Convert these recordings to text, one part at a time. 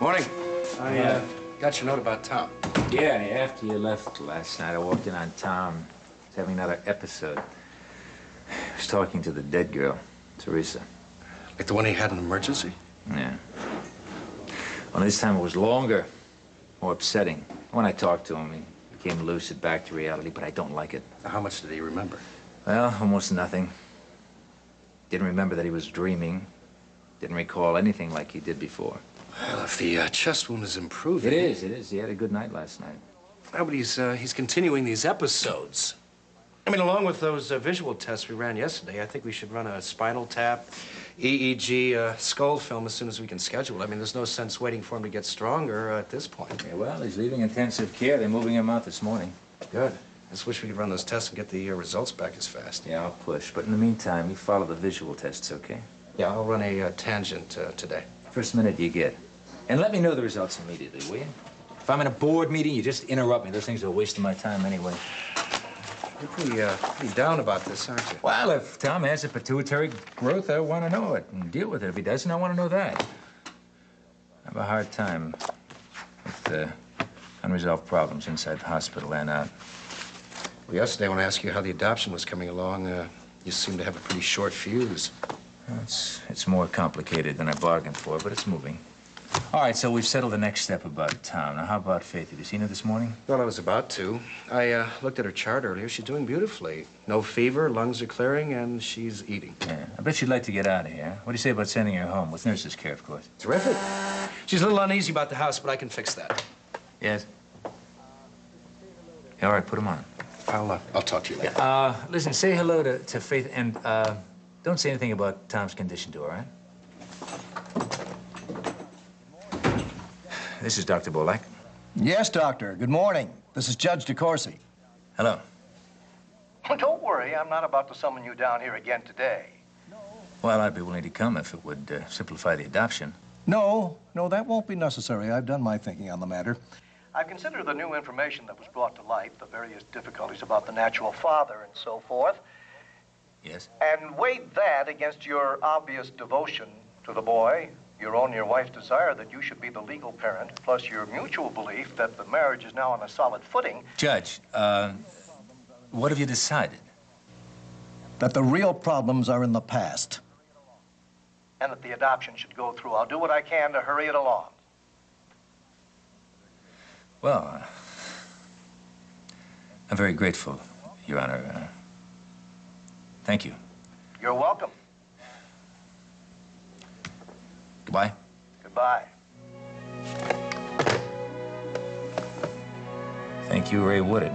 Morning. I got your note about Tom. Yeah, after you left last night, I walked in on Tom. He's having another episode. He was talking to the dead girl, Teresa. Like the one he had in emergency? Yeah. Well, this time it was longer, more upsetting. When I talked to him, he became lucid, back to reality, but I don't like it. How much did he remember? Well, almost nothing. Didn't remember that he was dreaming. Didn't recall anything like he did before. Well, if the chest wound is improving... It is. He had a good night last night. Well, but he's continuing these episodes. I mean, along with those visual tests we ran yesterday, I think we should run a spinal tap, EEG, skull film as soon as we can schedule it. I mean, there's no sense waiting for him to get stronger at this point. Yeah, well, he's leaving intensive care. They're moving him out this morning. Good. I just wish we could run those tests and get the results back as fast. Yeah, I'll push. But in the meantime, you follow the visual tests, okay? Yeah, I'll run a tangent today. First minute you get. And let me know the results immediately, will you? If I'm in a board meeting, you just interrupt me. Those things are a waste of my time anyway. You're pretty down about this, aren't you? Well, if Tom has a pituitary growth, I want to know it and deal with it. If he doesn't, I want to know that. I have a hard time with the unresolved problems inside the hospital and out. Well, yesterday when I asked you how the adoption was coming along, you seemed to have a pretty short fuse. Well, it's more complicated than I bargained for, but it's moving. All right, so we've settled the next step about Tom. Now, how about Faith? Have you seen her this morning? Well, I was about to. I looked at her chart earlier. She's doing beautifully. No fever, lungs are clearing, and she's eating. Yeah, I bet she'd like to get out of here. What do you say about sending her home? With nurse's care, of course. Terrific. She's a little uneasy about the house, but I can fix that. Yes? Yeah, all right, put him on. I'll talk to you later. Listen, say hello to Faith, and don't say anything about Tom's condition to her, all right? This is Dr. Bolak. Yes, Doctor. Good morning. This is Judge DeCourcy. Hello. Don't worry. I'm not about to summon you down here again today. Well, I'd be willing to come if it would simplify the adoption. No, that won't be necessary. I've done my thinking on the matter. I've considered the new information that was brought to light, the various difficulties about the natural father and so forth. Yes? And weighed that against your obvious devotion to the boy, your own and your wife's desire that you should be the legal parent, plus your mutual belief that the marriage is now on a solid footing. Judge, what have you decided? That the real problems are in the past. And that the adoption should go through. I'll do what I can to hurry it along. Well, I'm very grateful, Your Honor. Thank you. You're welcome. Goodbye. Goodbye. Thank you, Ray Woodard.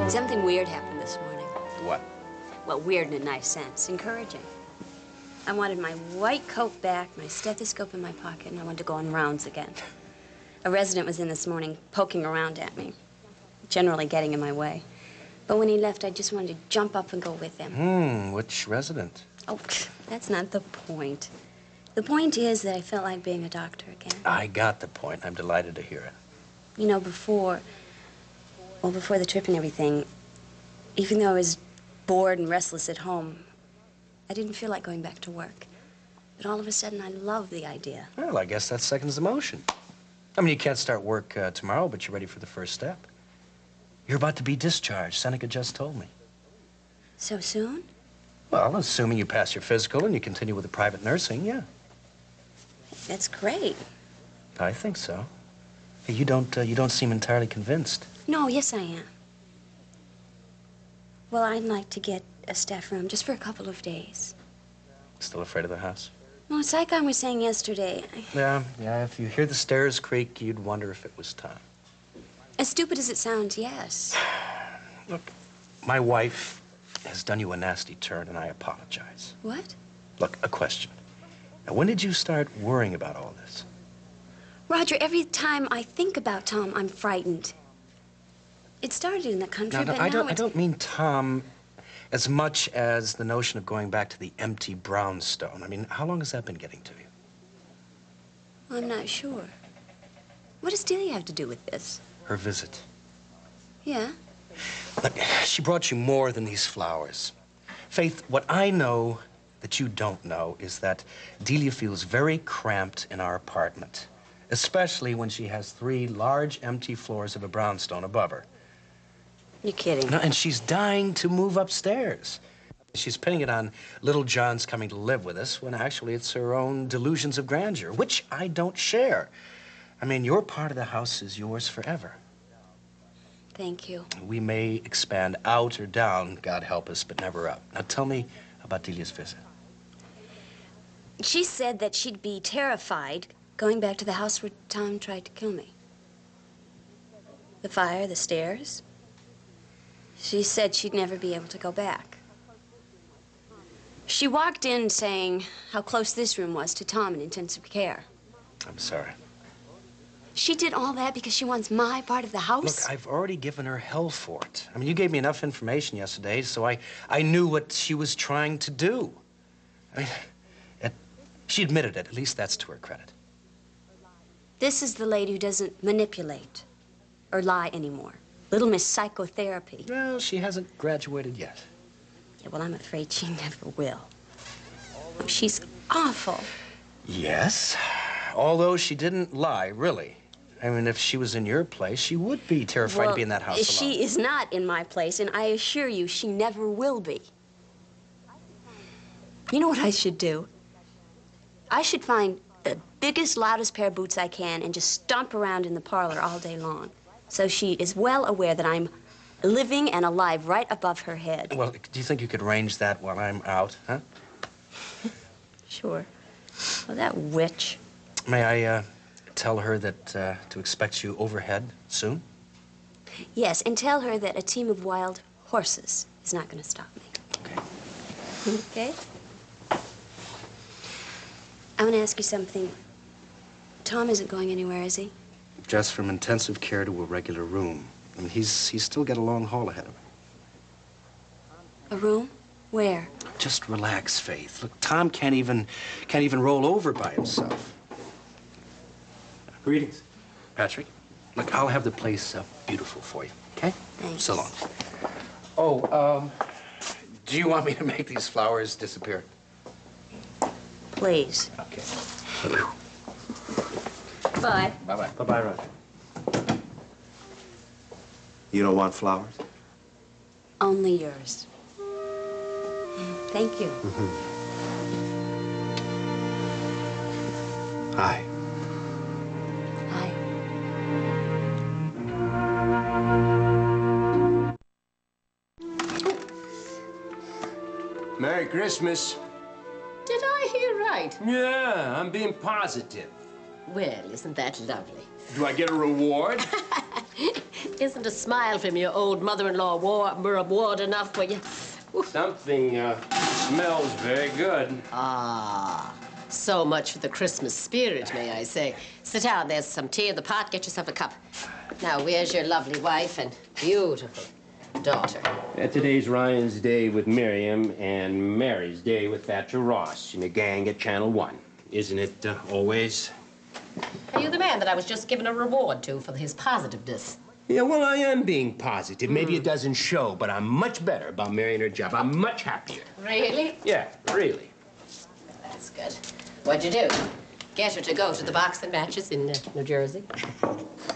Something weird happened this morning. What? Well, weird in a nice sense. Encouraging. I wanted my white coat back, my stethoscope in my pocket, and I wanted to go on rounds again. A resident was in this morning poking around at me, generally getting in my way. But when he left, I just wanted to jump up and go with him. Which resident? Oh, that's not the point. The point is that I felt like being a doctor again. I got the point. I'm delighted to hear it. You know, before the trip and everything, even though I was bored and restless at home, I didn't feel like going back to work. But all of a sudden, I loved the idea. Well, I guess that seconds the motion. I mean, you can't start work tomorrow, but you're ready for the first step. You're about to be discharged. Seneca just told me. So soon? Well, assuming you pass your physical and you continue with the private nursing, yeah. That's great. I think so. Hey, you don't seem entirely convinced. No, yes, I am. Well, I'd like to get a staff room just for a couple of days. Still afraid of the house? No, it's like I was saying yesterday. Yeah, if you hear the stairs creak, you'd wonder if it was time. As stupid as it sounds, yes. Look, my wife has done you a nasty turn, and I apologize. What? Look, a question. Now, when did you start worrying about all this? Roger, every time I think about Tom, I'm frightened. It started in the country, but now I it's... don't mean Tom as much as the notion of going back to the empty brownstone. I mean, how long has that been getting to you? I'm not sure. What does Delia have to do with this? Her visit. Yeah? Look, she brought you more than these flowers. Faith, what I know that you don't know is that Delia feels very cramped in our apartment, especially when she has 3 large empty floors of a brownstone above her. You're kidding. No, and she's dying to move upstairs. She's pinning it on little John's coming to live with us, when actually it's her own delusions of grandeur, which I don't share. I mean, your part of the house is yours forever. Thank you. We may expand out or down, God help us, but never up. Now tell me about Delia's visit. She said that she'd be terrified going back to the house where Tom tried to kill me. The fire, the stairs. She said she'd never be able to go back. She walked in saying how close this room was to Tom in intensive care. I'm sorry. She did all that because she wants my part of the house? Look, I've already given her hell for it. I mean, you gave me enough information yesterday, so I knew what she was trying to do. I mean, she admitted it. At least that's to her credit. This is the lady who doesn't manipulate or lie anymore. Little Miss Psychotherapy. Well, she hasn't graduated yet. Yeah, well, I'm afraid she never will. She's awful. Yes, although she didn't lie, really. I mean, if she was in your place, she would be terrified to be in that house alone. She is not in my place, and I assure you she never will be. You know what I should do? I should find the biggest, loudest pair of boots I can and just stomp around in the parlor all day long. So she is well aware that I'm living and alive right above her head. Well, do you think you could arrange that while I'm out, huh? Sure. Well, that witch. May I tell her that to expect you overhead soon? Yes, and tell her that a team of wild horses is not going to stop me. Okay. Okay? I want to ask you something. Tom isn't going anywhere, is he? Just from intensive care to a regular room. I mean, he's still got a long haul ahead of him. A room? Where? Just relax, Faith. Look, Tom can't even roll over by himself. Greetings. Patrick, look, I'll have the place beautiful for you, okay? Thanks. So long. Oh, do you want me to make these flowers disappear? Please. Okay. Bye. Bye-bye. Bye-bye, Roger. You don't want flowers? Only yours. Thank you. Hi. Hi. Merry Christmas. Did I hear right? Yeah, I'm being positive. Well, isn't that lovely? Do I get a reward? Isn't a smile from your old mother-in-law reward enough for you? Something smells very good. Ah, so much for the Christmas spirit, may I say. Sit down, there's some tea in the pot. Get yourself a cup. Now, where's your lovely wife and beautiful daughter? Today's Ryan's day with Miriam and Mary's day with Thatcher Ross in a gang at Channel 1. Isn't it always? Are you the man that I was just giving a reward to for his positiveness? Yeah, well, I am being positive. Maybe it doesn't show, but I'm much better about Mary and her job. I'm much happier. Really? Yeah, really. That's good. What'd you do? Get her to go to the boxing matches in New Jersey?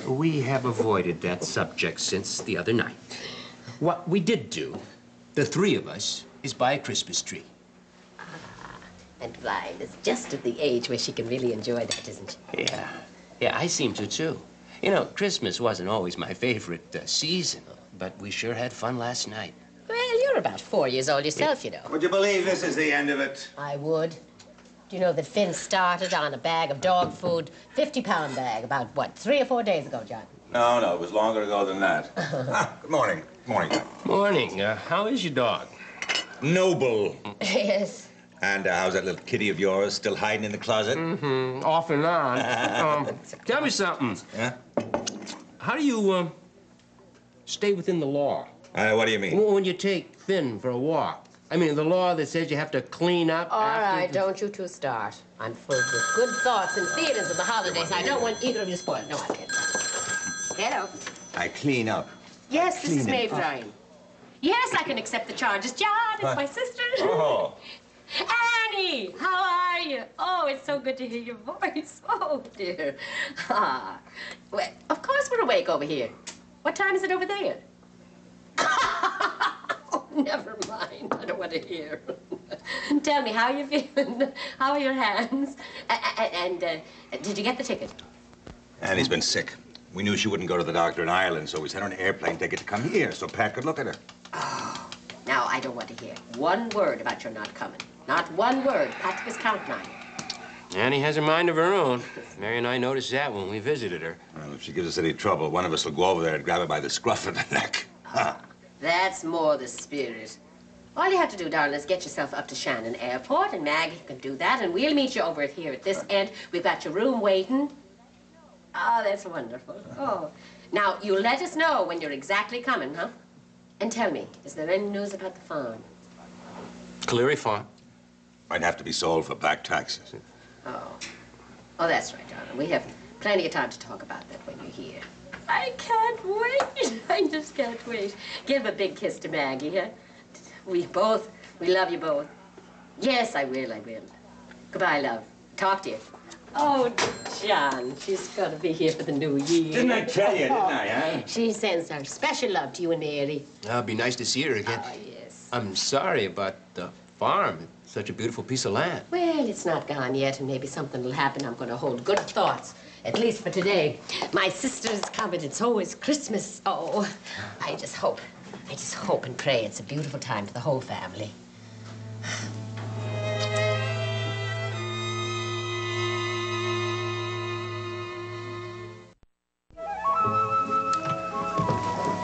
We have avoided that subject since the other night. What we did do, the 3 of us, is buy a Christmas tree. And Blind is just at the age where she can really enjoy that, isn't she? Yeah, I seem to, too. You know, Christmas wasn't always my favorite season, but we sure had fun last night. Well, you're about 4 years old yourself, you know. Would you believe this is the end of it? I would. Do you know that Finn started on a bag of dog food, 50-pound bag, about, what, 3 or 4 days ago, John? No, it was longer ago than that. Good morning. Morning. Morning. How is your dog? Noble. Yes. And how's that little kitty of yours still hiding in the closet? Mm-hmm. Off and on. Tell me something. Yeah? How do you, stay within the law? What do you mean? When you take Finn for a walk. I mean, the law that says you have to clean up All after... right, don't you two start. I'm full with good thoughts and feelings of the holidays. I don't want either of you spoiled. No, I can't. Hello. I clean up. Yes, this is Clean Maeve it up. Ryan. Yes, I can accept the charges. John, it's What? my sister. Oh. Annie, how are you? Oh, it's so good to hear your voice. Oh, dear. Ah. Well, of course we're awake over here. What time is it over there? Oh, never mind. I don't want to hear. Tell me, how are you feeling? How are your hands? And did you get the ticket? Annie's been sick. We knew she wouldn't go to the doctor in Ireland, so we sent her an airplane ticket to come here so Pat could look at her. Oh, now I don't want to hear one word about your not coming. Not one word. Patrick is counting on you. Annie has a mind of her own. Mary and I noticed that when we visited her. Well, if she gives us any trouble, one of us will go over there and grab her by the scruff of the neck. Huh. That's more the spirit. All you have to do, darling, is get yourself up to Shannon Airport, and Maggie can do that, and we'll meet you over here at this end. We've got your room waiting. Oh, that's wonderful. Oh. Now, you let us know when you're exactly coming, huh? And tell me, is there any news about the farm? Cleary Farm. Might have to be sold for back taxes. Oh. Oh, that's right, darling. We have plenty of time to talk about that when you're here. I can't wait. I just can't wait. Give a big kiss to Maggie, huh? We love you both. Yes, I will. Goodbye, love. Talk to you. Oh, John, she's got to be here for the new year. Didn't I tell you, didn't I, huh? She sends her special love to you and Mary. It'd be nice to see her again. Oh, yes. I'm sorry about the farm. It's such a beautiful piece of land. Well, it's not gone yet, and maybe something will happen. I'm going to hold good thoughts, at least for today. My sister's coming. It's always Christmas. Oh, I just hope and pray it's a beautiful time for the whole family.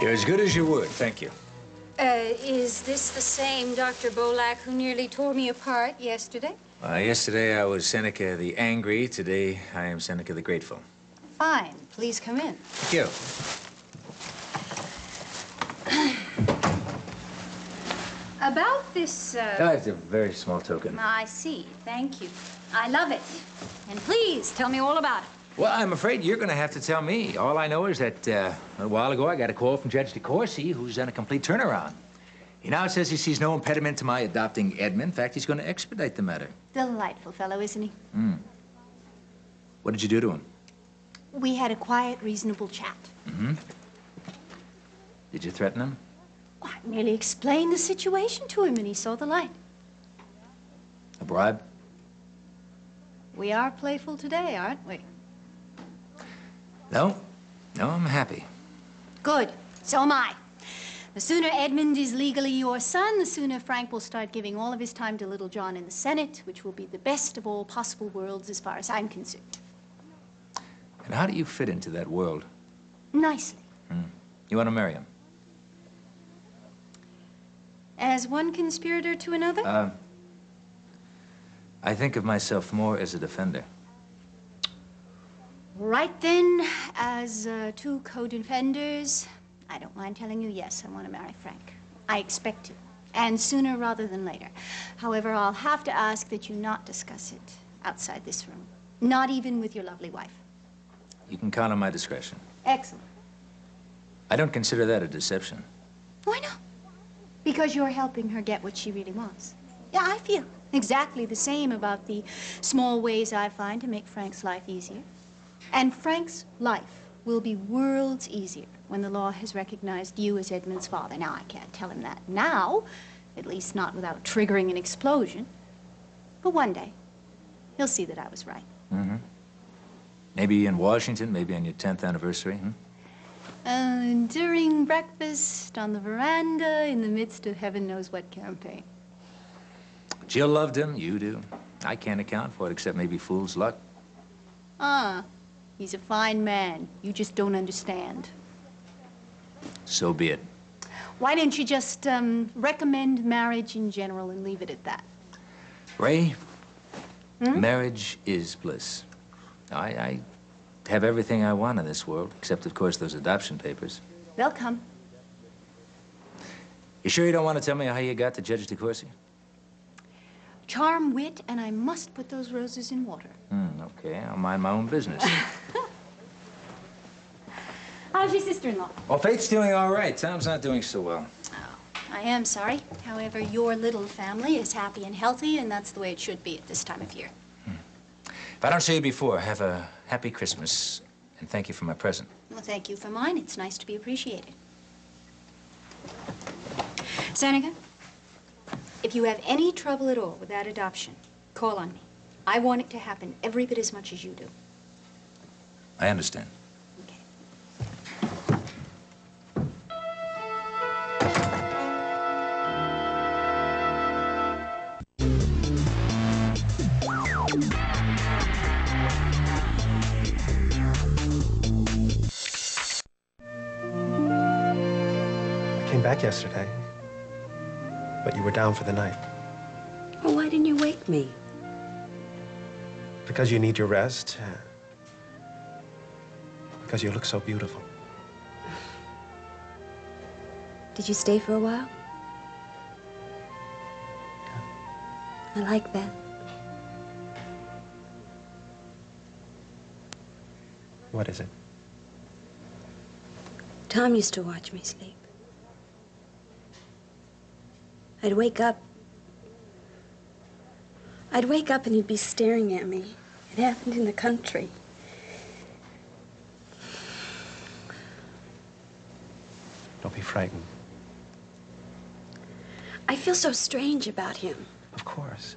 You're as good as your word. Thank you. Is this the same Dr. Bolak who nearly tore me apart yesterday? Yesterday I was Seneca the Angry. Today I am Seneca the Grateful. Fine. Please come in. Thank you. About this, It's a very small token. I see. Thank you. I love it. And please, tell me all about it. Well, I'm afraid you're going to have to tell me. All I know is that a while ago I got a call from Judge DeCourcy, who's done a complete turnaround. He now says he sees no impediment to my adopting Edmund. In fact, he's going to expedite the matter. Delightful fellow, isn't he? What did you do to him? We had a quiet, reasonable chat. Did you threaten him? I merely explained the situation to him, and he saw the light. A bribe? We are playful today, aren't we? No. No, I'm happy. Good. So am I. The sooner Edmund is legally your son, the sooner Frank will start giving all of his time to Little John in the Senate, which will be the best of all possible worlds as far as I'm concerned. And how do you fit into that world? Nicely. You want to marry him? As one conspirator to another? I think of myself more as a defender. Right then, as two co-defenders, I don't mind telling you, yes, I want to marry Frank. I expect to, and sooner rather than later. However, I'll have to ask that you not discuss it outside this room, not even with your lovely wife. You can count on my discretion. Excellent. I don't consider that a deception. Why not? Because you're helping her get what she really wants. Yeah, I feel exactly the same about the small ways I find to make Frank's life easier. And Frank's life will be worlds easier when the law has recognized you as Edmund's father. Now, I can't tell him that now, at least not without triggering an explosion. But one day, he'll see that I was right. Maybe in Washington, maybe on your 10th anniversary, During breakfast, on the veranda, in the midst of heaven knows what campaign. Jill loved him, you do. I can't account for it except maybe fool's luck. He's a fine man. You just don't understand. So be it. Why don't you just recommend marriage in general and leave it at that? Ray, marriage is bliss. I have everything I want in this world, except, of course, those adoption papers. They'll come. You sure you don't want to tell me how you got to Judge DeCourcy? Charm, wit, and I must put those roses in water. Okay, I'll mind my own business. How's your sister-in-law? Well, Faith's doing all right. Tom's not doing so well. I am sorry. However, your little family is happy and healthy, and that's the way it should be at this time of year. If I don't see you before, have a happy Christmas, and thank you for my present. Well, thank you for mine. It's nice to be appreciated. Seneca, if you have any trouble at all with that adoption, call on me. I want it to happen every bit as much as you do. I understand. I came back yesterday, but you were down for the night. Well, why didn't you wake me? Because you need your rest. Because you look so beautiful. Did you stay for a while? I like that. What is it? Tom used to watch me sleep. I'd wake up and he'd be staring at me. It happened in the country. Don't be frightened. I feel so strange about him. Of course.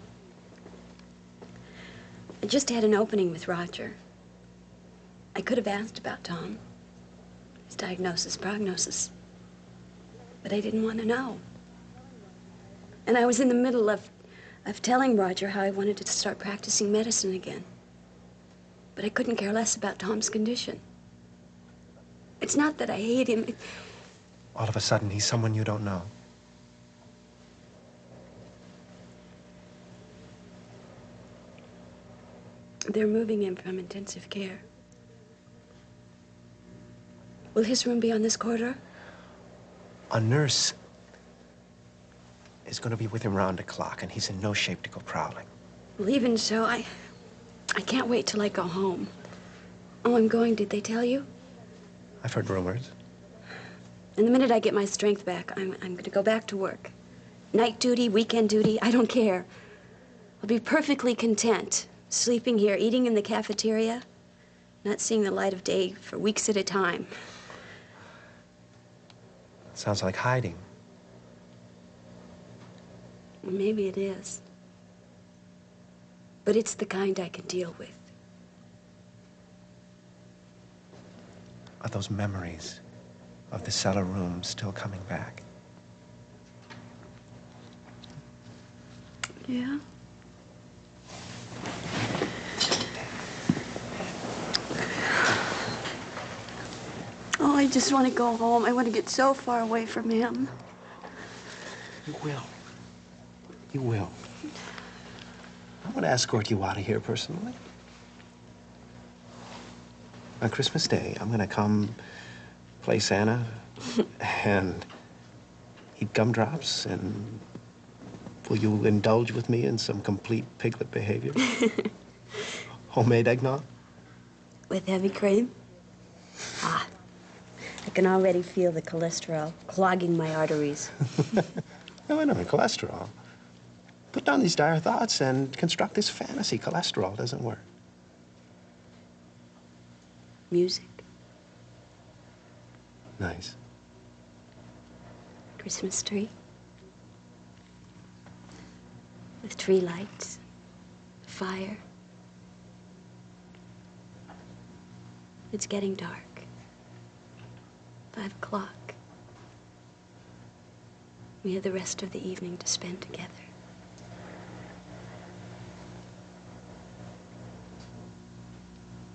I just had an opening with Roger. I could have asked about Tom, his diagnosis, prognosis, but I didn't want to know. And I was in the middle of telling Roger how I wanted to start practicing medicine again. But I couldn't care less about Tom's condition. It's not that I hate him. All of a sudden, he's someone you don't know. They're moving him from intensive care. Will his room be on this corridor? A nurse is going to be with him round the clock, and he's in no shape to go prowling. Well, even so, I can't wait till I go home. Oh, I'm going. Did they tell you? I've heard rumors. And the minute I get my strength back, I'm going to go back to work. Night duty, weekend duty, I don't care. I'll be perfectly content sleeping here, eating in the cafeteria, not seeing the light of day for weeks at a time. Sounds like hiding. Well, maybe it is. But it's the kind I can deal with. Are those memories of the cellar room still coming back? Yeah? Oh, I just want to go home. I want to get so far away from him. You will. You will. I'm going to escort you out of here personally. On Christmas Day, I'm going to come play Santa and eat gumdrops, and will you indulge with me in some complete piglet behavior? Homemade eggnog? With heavy cream? Ah, I can already feel the cholesterol clogging my arteries. No, wait a minute, cholesterol. Put down these dire thoughts and construct this fantasy. Cholesterol doesn't work. Music, Nice. Christmas tree, with tree lights, fire. It's getting dark. 5 o'clock. We have the rest of the evening to spend together.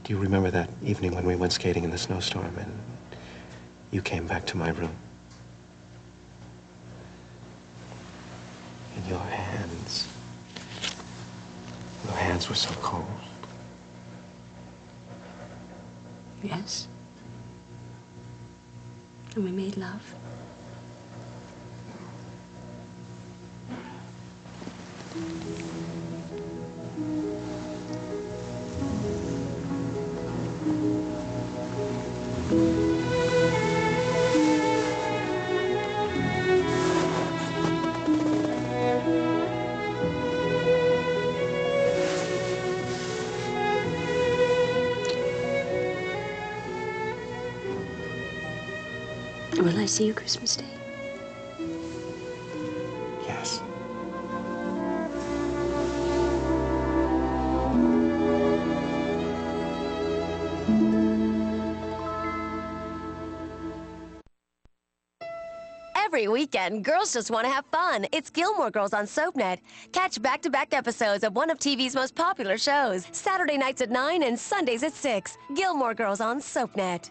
Do you remember that evening when we went skating in the snowstorm and you came back to my room? And your hands. Your hands were so cold. Yes. And we made love. Will I see you Christmas Day? Yes. Every weekend, girls just want to have fun. It's Gilmore Girls on SoapNet. Catch back-to-back episodes of one of TV's most popular shows. Saturday nights at 9 and Sundays at 6. Gilmore Girls on SoapNet.